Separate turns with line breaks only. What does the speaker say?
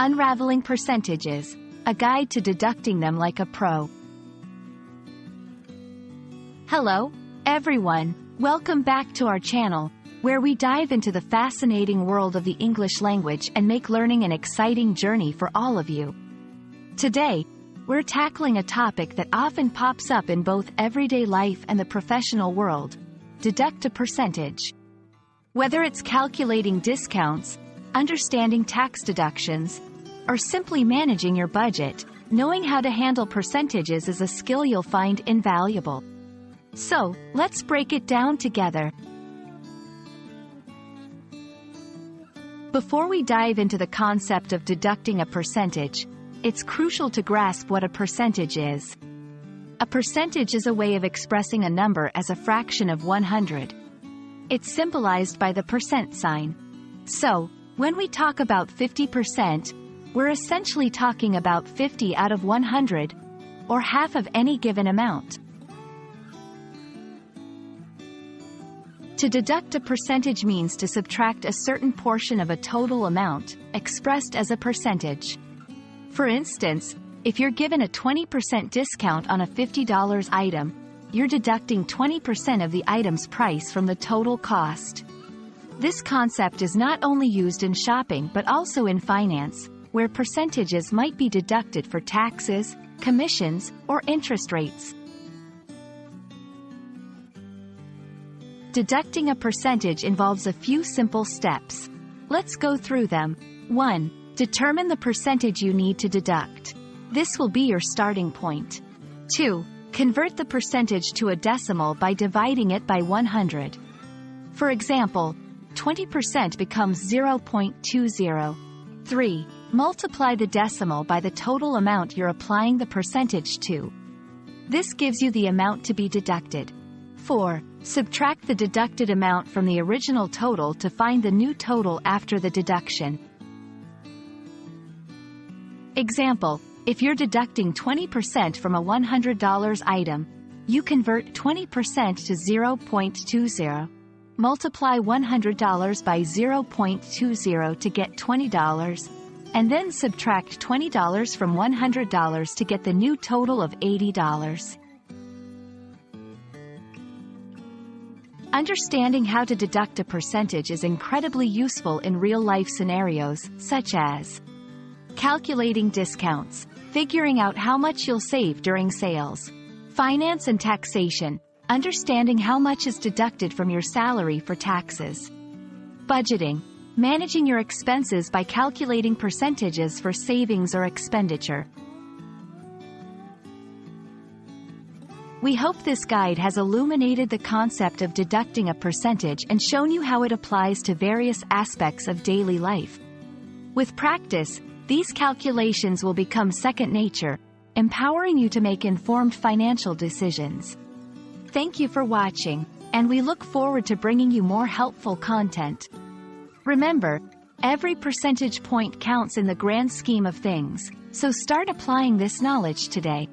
Unraveling percentages, a guide to deducting them like a pro. Hello, everyone. Welcome back to our channel, where we dive into the fascinating world of the English language and make learning an exciting journey for all of you. Today, we're tackling a topic that often pops up in both everyday life and the professional world: deduct a percentage. Whether it's calculating discounts, understanding tax deductions, or simply managing your budget, knowing how to handle percentages is a skill you'll find invaluable. So, let's break it down together. Before we dive into the concept of deducting a percentage, it's crucial to grasp what a percentage is. A percentage is a way of expressing a number as a fraction of 100. It's symbolized by the percent sign. So, when we talk about 50%, we're essentially talking about 50 out of 100, or half of any given amount. To deduct a percentage means to subtract a certain portion of a total amount, expressed as a percentage. For instance, if you're given a 20% discount on a $50 item, you're deducting 20% of the item's price from the total cost. This concept is not only used in shopping but also in finance, where percentages might be deducted for taxes, commissions, or interest rates. Deducting a percentage involves a few simple steps. Let's go through them. 1. Determine the percentage you need to deduct. This will be your starting point. 2. Convert the percentage to a decimal by dividing it by 100. For example, 20% becomes 0.20. 3. Multiply the decimal by the total amount you're applying the percentage to. This gives you the amount to be deducted. 4. Subtract the deducted amount from the original total to find the new total after the deduction. Example: if you're deducting 20% from a $100 item, you convert 20% to 0.20. Multiply $100 by 0.20 to get $20, and then subtract $20 from $100 to get the new total of $80. Understanding how to deduct a percentage is incredibly useful in real-life scenarios, such as calculating discounts, figuring out how much you'll save during sales, finance and taxation, understanding how much is deducted from your salary for taxes, budgeting, managing your expenses by calculating percentages for savings or expenditure. We hope this guide has illuminated the concept of deducting a percentage and shown you how it applies to various aspects of daily life. With practice, these calculations will become second nature, empowering you to make informed financial decisions. Thank you for watching, and we look forward to bringing you more helpful content. Remember, every percentage point counts in the grand scheme of things, so start applying this knowledge today.